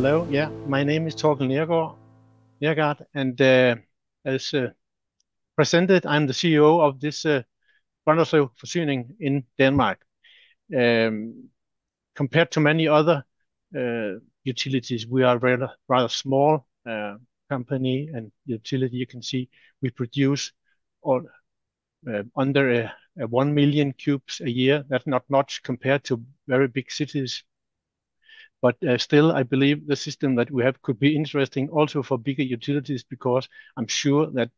Hello. Yeah, my name is Thorkil Neergaard, and as presented, I'm the CEO of this Brønderslev Forsyning in Denmark. Compared to many other utilities, we are a rather small company and utility. You can see we produce all, under 1 million cubes a year. That's not much compared to very big cities. But still, I believe the system that we have could be interesting also for bigger utilities, because I'm sure that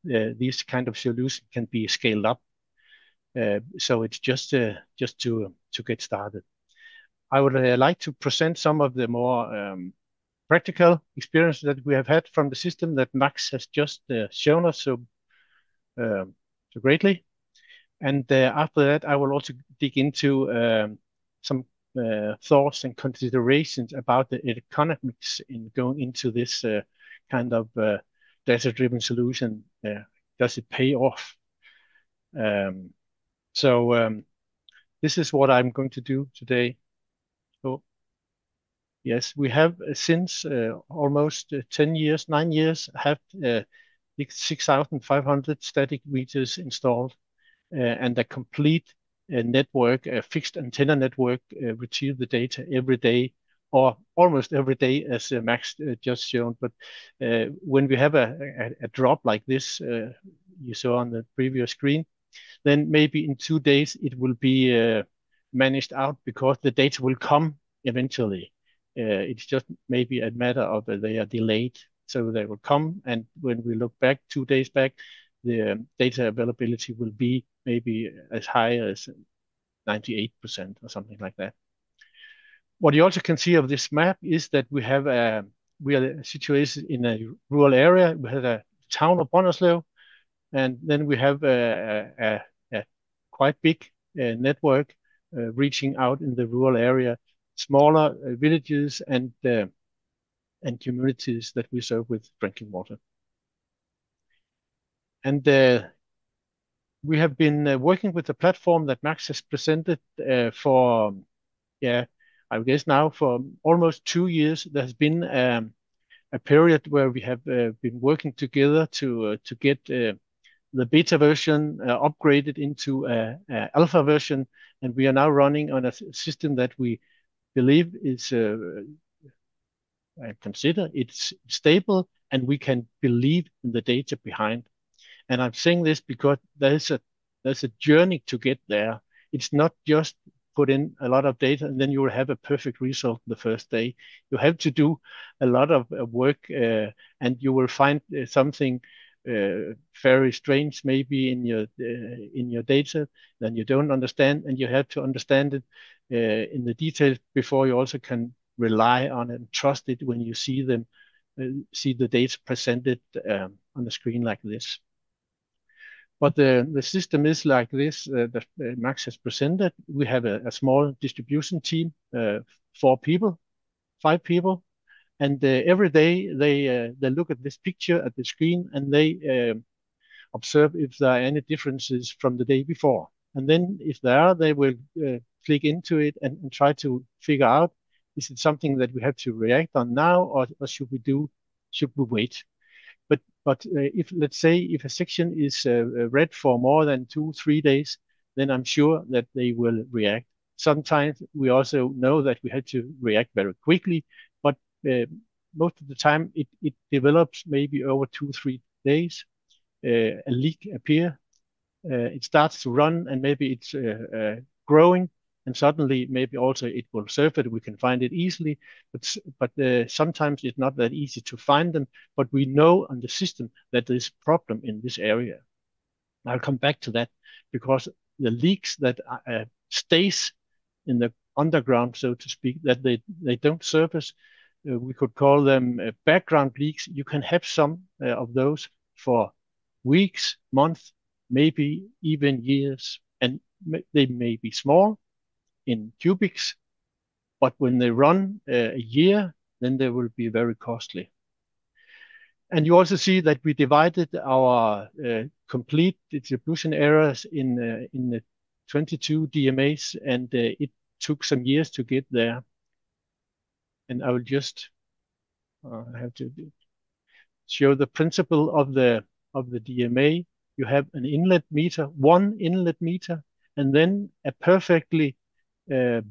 these kind of solutions can be scaled up. So it's just to get started. I would like to present some of the more practical experiences that we have had from the system that Max has just shown us so greatly. And after that, I will also dig into some thoughts and considerations about the economics in going into this kind of data-driven solution. Does it pay off? This is what I'm going to do today. So, yes, we have since almost 10 years, 9 years, have 6,500 static meters installed and a complete network, a fixed antenna network, retrieve the data every day, or almost every day, as Max just shown. But when we have a drop like this, you saw on the previous screen, then maybe in 2 days it will be managed out, because the data will come eventually. It's just maybe a matter of they are delayed, so they will come. And when we look back 2 days back, the data availability will be maybe as high as 98% or something like that. What you also can see of this map is that we are situated in a rural area. We have a town of Brønderslev, and then we have a quite big network reaching out in the rural area, smaller villages and communities that we serve with drinking water. And we have been working with the platform that Max has presented for, I guess now for almost 2 years. There has been a period where we have been working together to get the beta version upgraded into a alpha version, and we are now running on a system that we believe is consider it's stable, and we can believe in the data behind. And I'm saying this because there's a journey to get there. It's not just put in a lot of data and then you will have a perfect result the first day. You have to do a lot of work, and you will find something very strange maybe in your data that you don't understand, and you have to understand it in the details before you also can rely on it and trust it when you see the data presented on the screen like this. But the system is like this that Max has presented. We have a small distribution team, 4 people, 5 people, and every day they look at this picture at the screen, and they observe if there are any differences from the day before. And then if there are, they will click into it and try to figure out, is it something that we have to react on now, or should we wait? But if, let's say, if a section is read for more than 2-3 days, then I'm sure that they will react. Sometimes we also know that we have to react very quickly, but most of the time it develops maybe over 2-3 days. A leak appear, it starts to run, and maybe it's growing, and suddenly maybe also it will surface. We can find it easily, but sometimes it's not that easy to find them. But we know on the system that there's a problem in this area. I'll come back to that, because the leaks that stays in the underground, so to speak, that they don't surface, we could call them background leaks. You can have some of those for weeks, months, maybe even years, and they may be small in cubics, but when they run a year, then they will be very costly. And you also see that we divided our complete distribution areas in the 22 DMAs, and it took some years to get there. And I will just I have to show the principle of the DMA. You have an inlet meter, one inlet meter, and then a perfectly uh,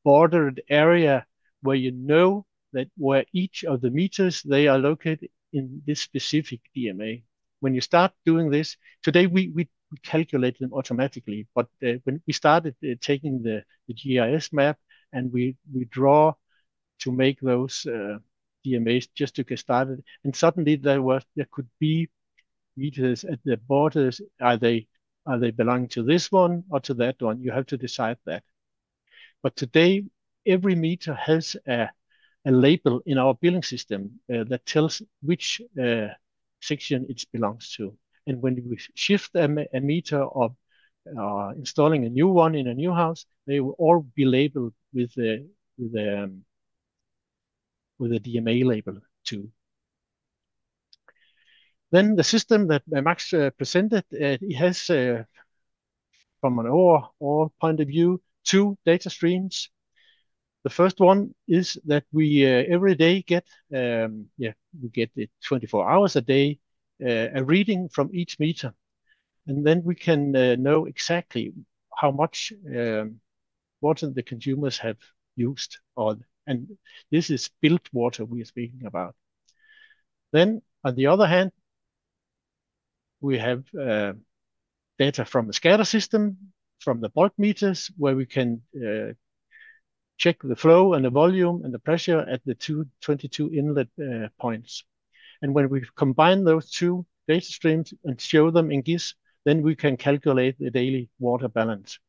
bordered area where you know that where each of the meters they are located in this specific DMA. When you start doing this, today we calculate them automatically, but when we started taking the GIS map and we draw to make those DMAs just to get started, and suddenly there could be meters at the borders. Are they belonging to this one or to that one? You have to decide that. But today, every meter has a label in our billing system that tells which section it belongs to. And when we shift a meter or installing a new one in a new house, they will all be labeled with a, with a DMA label too. Then the system that Max presented, it has, from an overall point of view, two data streams. The first one is that we every day get, we get it 24 hours a day, a reading from each meter. And then we can know exactly how much water the consumers have used. And this is billed water we are speaking about. Then, on the other hand, we have data from the SCADA system, from the bulk meters, where we can check the flow and the volume and the pressure at the 22 inlet points. And when we combine those two data streams and show them in GIS, then we can calculate the daily water balance.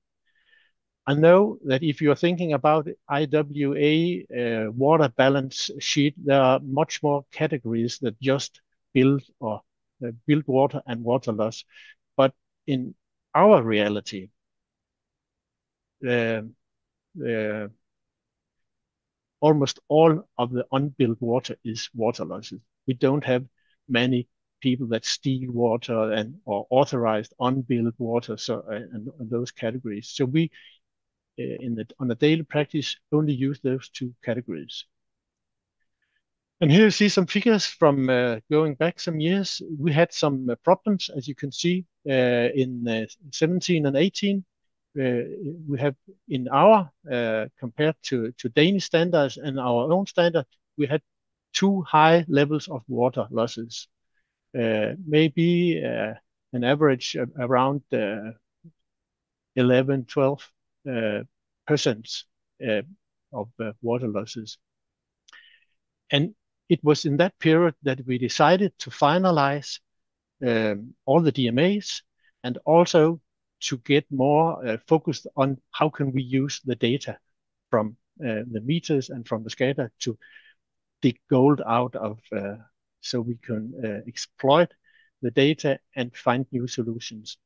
I know that if you're thinking about IWA water balance sheet, there are much more categories that just build or build water and water loss. But in our reality, uh, almost all of the unbilled water is water losses. We don't have many people that steal water or authorized unbilled water, and those categories. So we on the daily practice only use those two categories. And here you see some figures from going back some years. We had some problems, as you can see, in 17 and 18. We have in our compared to Danish standards and our own standard, we had too high levels of water losses. Maybe an average around 11, 12% of water losses. And it was in that period that we decided to finalize all the DMAs and also to get more focused on how can we use the data from the meters and from the SCADA to dig gold out of, so we can exploit the data and find new solutions.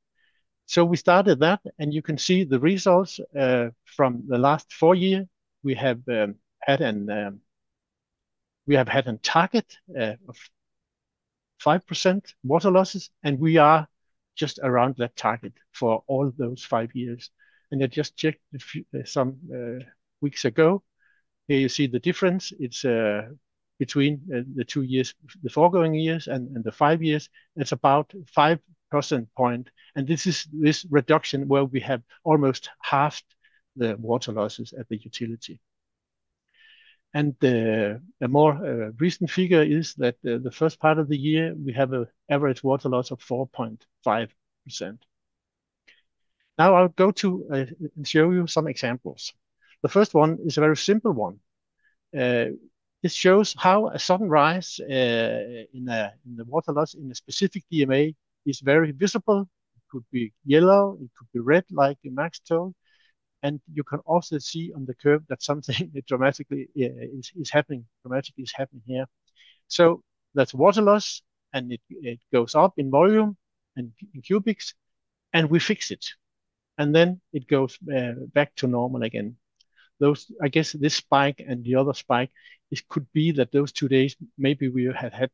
So we started that, and you can see the results from the last 4 years. We have had a target of 5% water losses, and we are just around that target for all those 5 years. And I just checked some weeks ago. Here you see the difference. It's between the 2 years, the foregoing years, and the 5 years. It's about 5% point. And this is this reduction where we have almost halved the water losses at the utility. And a more recent figure is that the first part of the year, we have an average water loss of 4.5%. Now I'll go to and show you some examples. The first one is a very simple one. This shows how a sudden rise in the water loss in a specific DMA is very visible. It could be yellow, it could be red, like Max told. And you can also see on the curve that something dramatically is happening. Dramatically is happening here. So that's water loss, and it goes up in volume and in cubics, and we fix it, and then it goes back to normal again. Those, I guess, this spike and the other spike, it could be that those 2 days maybe we had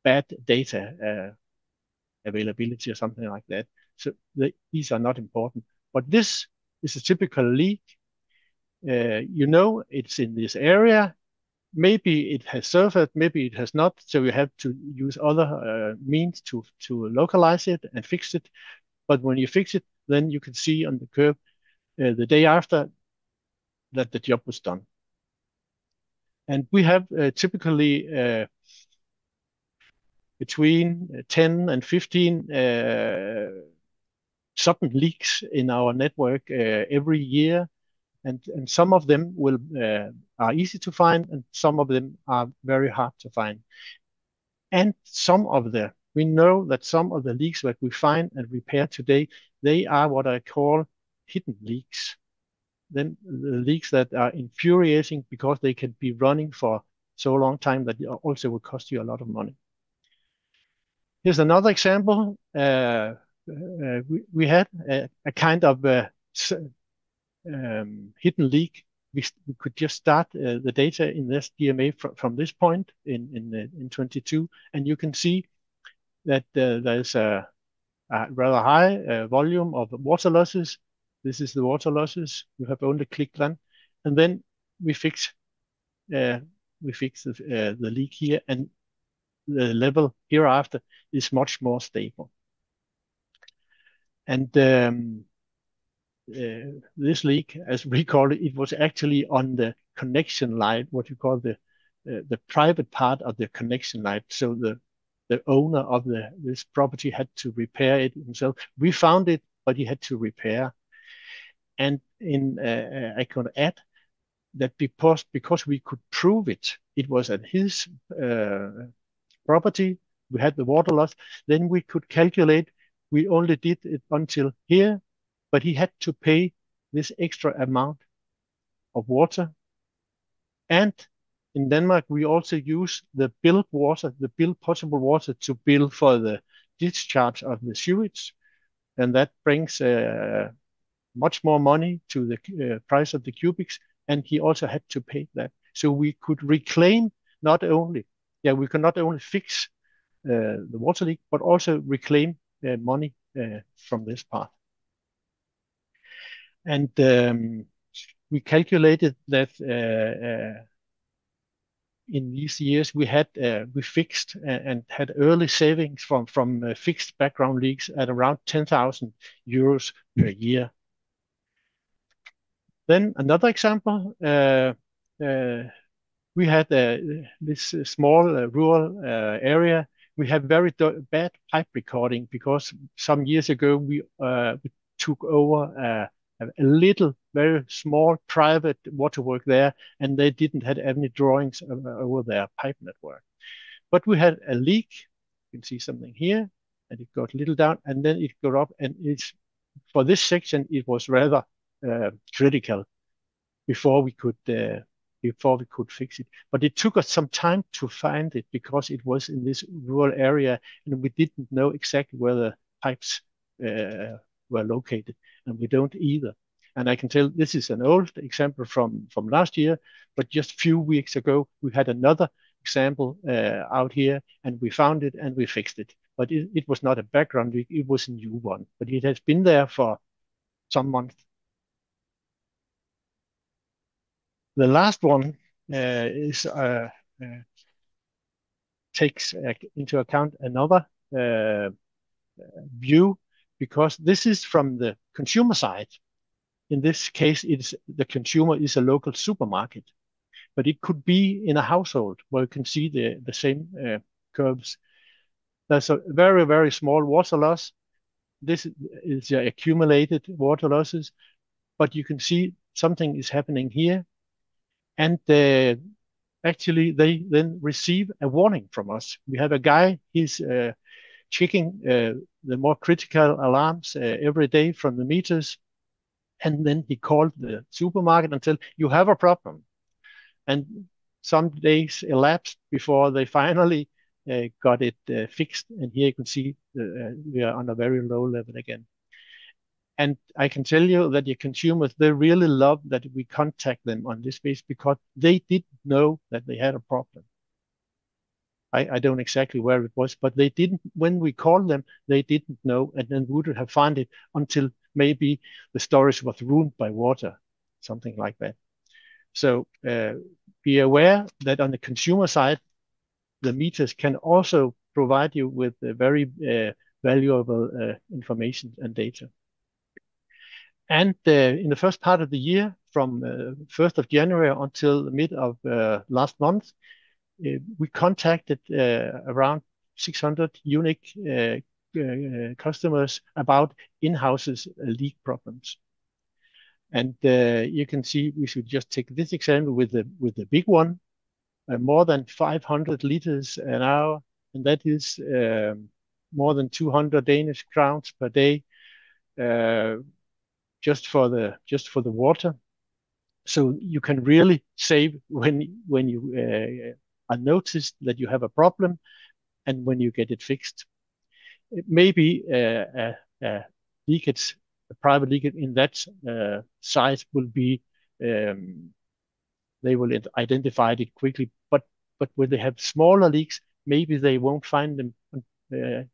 bad data availability or something like that. So these are not important, but this is a typical leak. you know it's in this area. Maybe it has surfaced, maybe it has not. So you have to use other means to localize it and fix it. But when you fix it, then you can see on the curve the day after that the job was done. And we have typically between 10 and 15 sudden leaks in our network every year. And some of them are easy to find, and some of them are very hard to find. And we know that some of the leaks that we find and repair today, they are what I call hidden leaks. Then the leaks that are infuriating because they can be running for so long time that it also will cost you a lot of money. Here's another example. We had a kind of hidden leak. We could just start the data in this DMA from this point in 22, and you can see that there's a rather high volume of water losses. This is the water losses. You have only clicked one, and then we fix the leak here, and the level hereafter is much more stable. And this leak, as we call it, it was actually on the connection line, what you call the private part of the connection line. So the owner of this property had to repair it himself. We found it, but he had to repair. And I could add that because we could prove it was at his property, we had the water loss, then we could calculate, we only did it until here, but he had to pay this extra amount of water. And in Denmark, we also use the billed water, the billed potable water, to bill for the discharge of the sewage. And that brings much more money to the price of the cubics. And he also had to pay that. So we could reclaim we could not only fix the water leak, but also reclaim money from this part. And we calculated that in these years we fixed and had early savings from fixed background leaks at around 10,000 euros per year. Then another example, we had this small rural area. We had very bad pipe recording because some years ago we took over a little, very small private waterwork there, and they didn't have any drawings over their pipe network. But we had a leak. You can see something here, and it got a little down, and then it got up, and for this section it was rather critical before we could fix it. But it took us some time to find it because it was in this rural area, and we didn't know exactly where the pipes were located, and we don't either. And I can tell this is an old example from last year, but just a few weeks ago, we had another example out here, and we found it and we fixed it. But it was not a background leak, it was a new one, but it has been there for some months. The last one takes into account another view, because this is from the consumer side. In this case, the consumer is a local supermarket, but it could be in a household where you can see the same curves. There's a very, very small water loss. This is the accumulated water losses, but you can see something is happening here. And actually, they then receive a warning from us. We have a guy, he's checking the more critical alarms every day from the meters. And then he called the supermarket and said, you have a problem. And some days elapsed before they finally got it fixed. And here you can see we are on a very low level again. And I can tell you that your consumers, they really love that we contact them on this base because they didn't know that they had a problem. I don't exactly where it was, but they didn't, when we called them, they didn't know, and then we wouldn't have found it until maybe the storage was ruined by water, something like that. So be aware that on the consumer side, the meters can also provide you with very valuable information and data. And in the first part of the year, from 1st of January until the mid of last month, we contacted around 600 unique customers about in-houses leak problems. And you can see, we should just take this example with the big one, more than 500 liters an hour, and that is more than 200 Danish crowns per day, just for the water. So you can really save when you are noticed that you have a problem, and when you get it fixed. It may be a leakage, a private leakage in that size will be they will identify it quickly. But when they have smaller leaks, maybe they won't find them.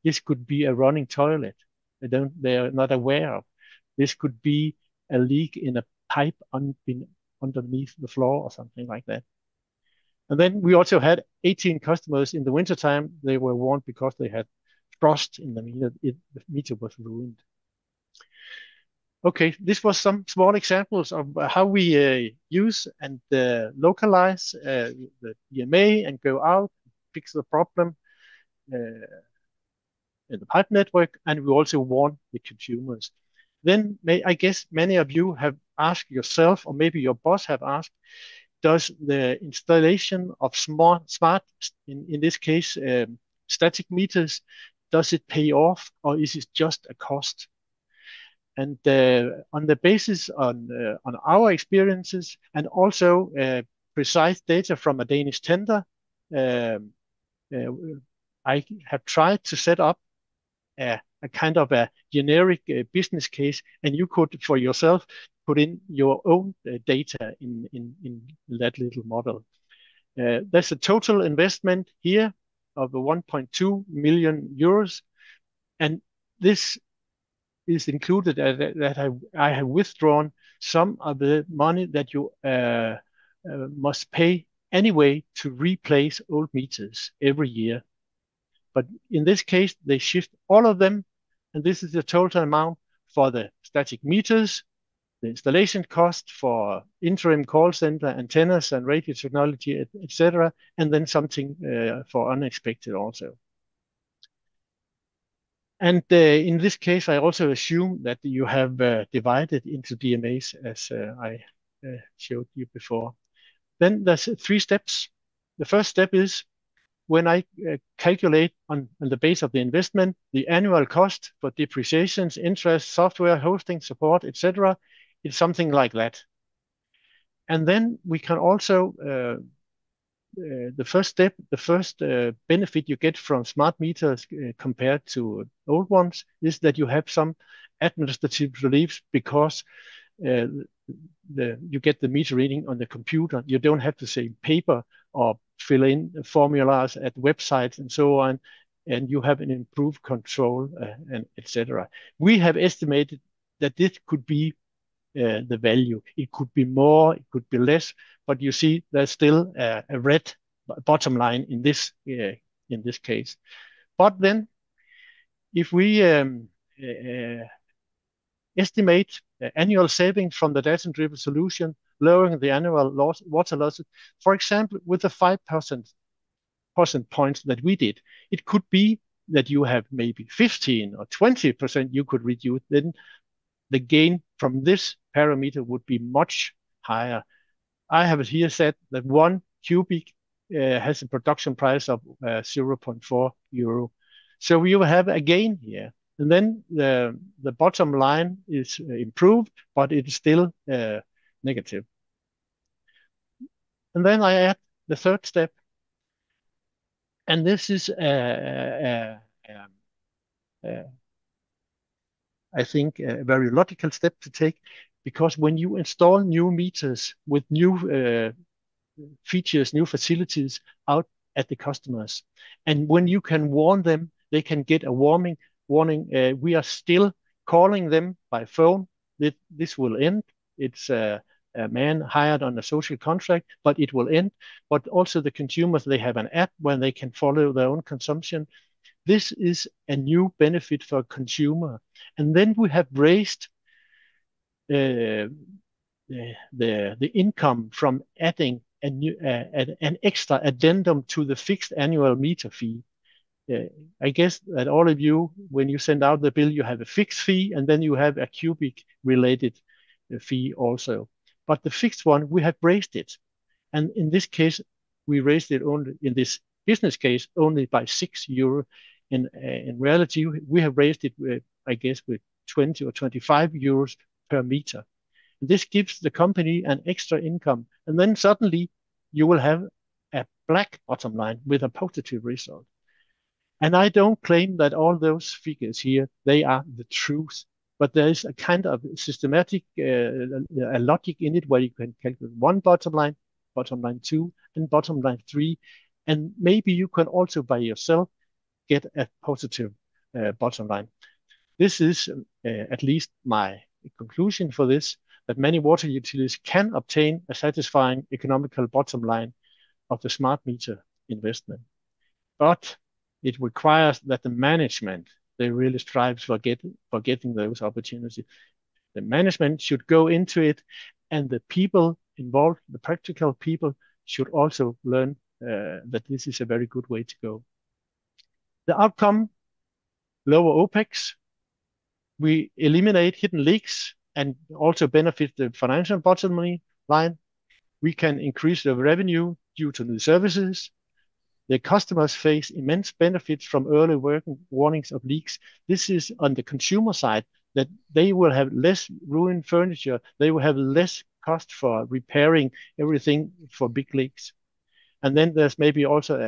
This could be a running toilet. They are not aware of. This could be a leak in a pipe underneath the floor or something like that. And then we also had 18 customers in the wintertime. They were warned because they had frost in the meter. The meter was ruined. Okay, this was some small examples of how we use and localize the DMA and go out, fix the problem in the pipe network, and we also warn the consumers. Then I guess many of you have asked yourself, or maybe your boss have asked, does the installation of smart, in this case, static meters, does it pay off, or is it just a cost? And on the basis on our experiences and also precise data from a Danish tender, I have tried to set up a kind of a generic business case, and you could, for yourself, put in your own data in that little model. There's a total investment here of 1.2 million euros, and this is included that I have withdrawn some of the money that you must pay anyway to replace old meters every year. But in this case, they shift all of them, and this is the total amount for the static meters, the installation cost for interim call center, antennas and radio technology, etc., and then something for unexpected also. And in this case, I also assume that you have divided into DMAs as I showed you before. Then there's 3 steps. The first step is when I calculate on the base of the investment, the annual cost for depreciations, interest, software, hosting, support, etc. It's something like that. And then we can also, the first benefit you get from smart meters compared to old ones is that you have some administrative reliefs because you get the meter reading on the computer. You don't have to say paper or fill in formulas at websites and so on, and you have an improved control and etc. We have estimated that this could be the value. It could be more, it could be less, but you see there's still a red bottom line in this case. But then if we estimate annual savings from the data-driven solution, lowering the annual water losses, for example, with the 5% points that we did, it could be that you have maybe 15 or 20% you could reduce. Then the gain from this parameter would be much higher. I have here said that 1 cubic has a production price of 0.4 euro. So we will have a gain here. And then the bottom line is improved, but it is still negative. And then I add the third step. And this is, I think, a very logical step to take, because when you install new meters with new features, new facilities out at the customers, and when you can warn them, they can get a warning. We are still calling them by phone. This will end. It's a man hired on a social contract, but it will end. But also the consumers, they have an app where they can follow their own consumption. This is a new benefit for consumer. And then we have raised uh, the income from adding an extra addendum to the fixed annual meter fee. I guess that all of you, when you send out the bill, you have a fixed fee and then you have a cubic related fee also. But the fixed one, we have raised it. And in this case, we raised it only in this business case only by €6. In reality, we have raised it, I guess, with 20 or 25 euros per meter. This gives the company an extra income. And then suddenly you will have a black bottom line with a positive result. And I don't claim that all those figures here, they are the truth, but there is a kind of systematic a logic in it where you can calculate one bottom line 2, and bottom line 3. And maybe you can also by yourself get a positive bottom line. This is at least my conclusion for this, that many water utilities can obtain a satisfying economical bottom line of the smart meter investment. But it requires that the management, they really strive for getting those opportunities. The management should go into it, and the people involved, the practical people, should also learn that this is a very good way to go. The outcome, lower OPEX. We eliminate hidden leaks and also benefit the financial bottom line. We can increase the revenue due to new services. The customers face immense benefits from early warnings of leaks. This is on the consumer side, that they will have less ruined furniture. They will have less cost for repairing everything for big leaks. And then there's maybe also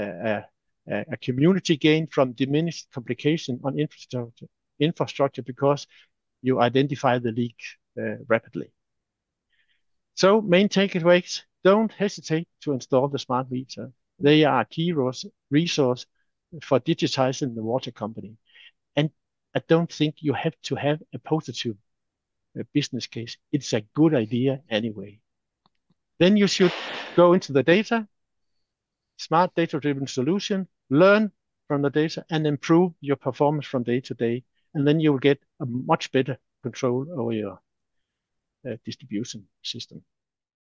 a community gain from diminished complication on infrastructure because you identify the leak rapidly. So main takeaways, don't hesitate to install the smart meter. They are a key resource for digitizing the water company. And I don't think you have to have a positive business case. It's a good idea anyway. Then you should go into the data, smart data-driven solution, learn from the data and improve your performance from day to day. And then you will get a much better control over your distribution system.